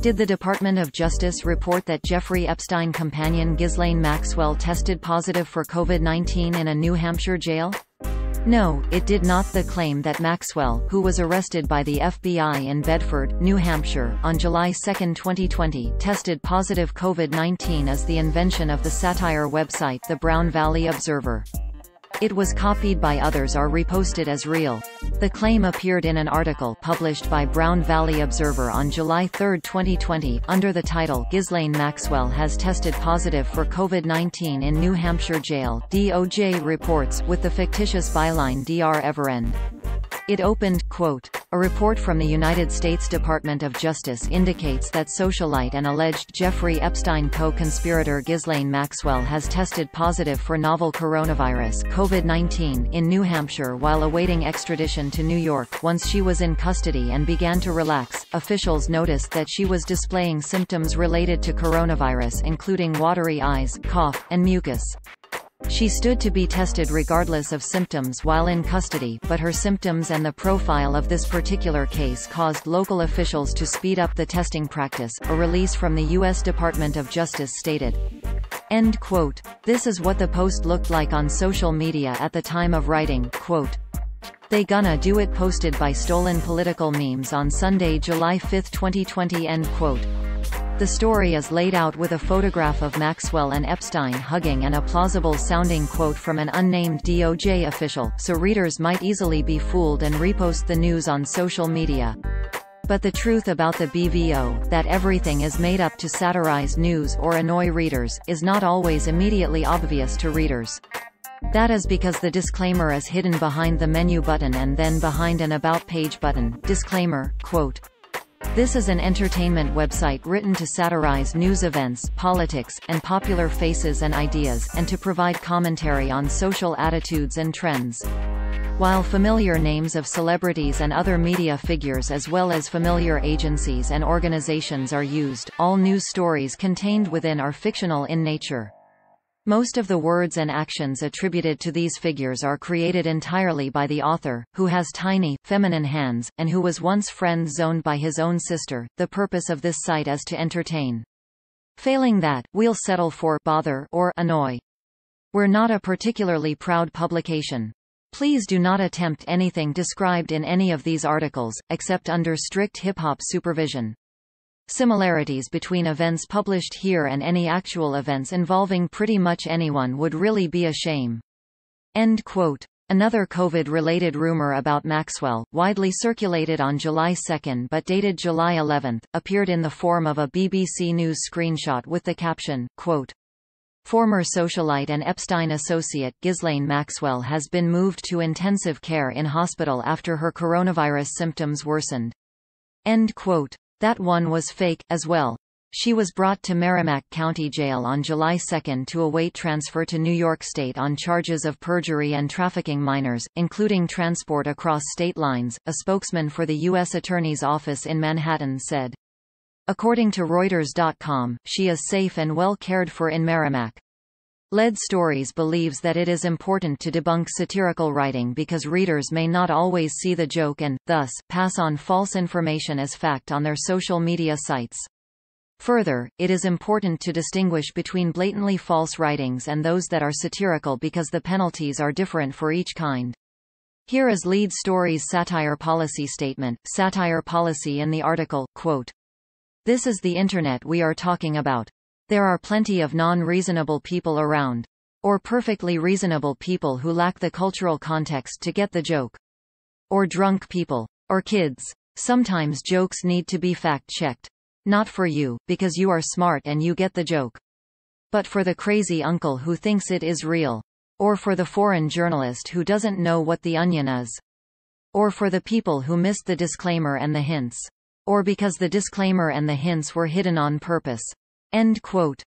Did the Department of Justice report that Jeffrey Epstein companion Ghislaine Maxwell tested positive for COVID-19 in a New Hampshire jail? No, it did not. The claim that Maxwell, who was arrested by the FBI in Bedford, New Hampshire, on July 2, 2020, tested positive COVID-19 is the invention of the satire website The Brown Valley Observer. It was copied by others or reposted as real. The claim appeared in an article published by Brown Valley Observer on July 3, 2020, under the title "Ghislaine Maxwell has tested positive for COVID-19 in New Hampshire jail," DOJ reports, with the fictitious byline Dr. Everend. It opened, quote, "A report from the United States Department of Justice indicates that socialite and alleged Jeffrey Epstein co-conspirator Ghislaine Maxwell has tested positive for novel coronavirus (COVID-19) in New Hampshire while awaiting extradition to New York. Once she was in custody and began to relax, officials noticed that she was displaying symptoms related to coronavirus, including watery eyes, cough, and mucus. She stood to be tested regardless of symptoms while in custody, but her symptoms and the profile of this particular case caused local officials to speed up the testing practice," a release from the U.S. Department of Justice stated. End quote. This is what the post looked like on social media at the time of writing, quote, "They gonna do it," posted by Stolen Political Memes on Sunday, July 5, 2020, end quote. The story is laid out with a photograph of Maxwell and Epstein hugging and a plausible-sounding quote from an unnamed DOJ official, so readers might easily be fooled and repost the news on social media. But the truth about the BVO, that everything is made up to satirize news or annoy readers, is not always immediately obvious to readers. That is because the disclaimer is hidden behind the menu button and then behind an About page button. Disclaimer, quote, "This is an entertainment website written to satirize news events, politics, and popular faces and ideas, and to provide commentary on social attitudes and trends. While familiar names of celebrities and other media figures as well as familiar agencies and organizations are used, all news stories contained within are fictional in nature. Most of the words and actions attributed to these figures are created entirely by the author, who has tiny, feminine hands, and who was once friend-zoned by his own sister. The purpose of this site is to entertain. Failing that, we'll settle for bother or annoy. We're not a particularly proud publication. Please do not attempt anything described in any of these articles, except under strict hip-hop supervision. Similarities between events published here and any actual events involving pretty much anyone would really be a shame." End quote. Another COVID-related rumor about Maxwell, widely circulated on July 2 but dated July 11, appeared in the form of a BBC News screenshot with the caption, quote, "Former socialite and Epstein associate Ghislaine Maxwell has been moved to intensive care in hospital after her coronavirus symptoms worsened." End quote. That one was fake, as well. She was brought to Merrimack County Jail on July 2 to await transfer to New York State on charges of perjury and trafficking minors, including transport across state lines, a spokesman for the U.S. Attorney's Office in Manhattan said. According to Reuters.com, she is safe and well cared for in Merrimack. Lead Stories believes that it is important to debunk satirical writing because readers may not always see the joke and, thus, pass on false information as fact on their social media sites. Further, it is important to distinguish between blatantly false writings and those that are satirical because the penalties are different for each kind. Here is Lead Stories' satire policy statement. Satire policy in the article, quote, "This is the Internet we are talking about. There are plenty of non-reasonable people around. Or perfectly reasonable people who lack the cultural context to get the joke. Or drunk people. Or kids. Sometimes jokes need to be fact-checked. Not for you, because you are smart and you get the joke. But for the crazy uncle who thinks it is real. Or for the foreign journalist who doesn't know what the onion is. Or for the people who missed the disclaimer and the hints. Or because the disclaimer and the hints were hidden on purpose." End quote.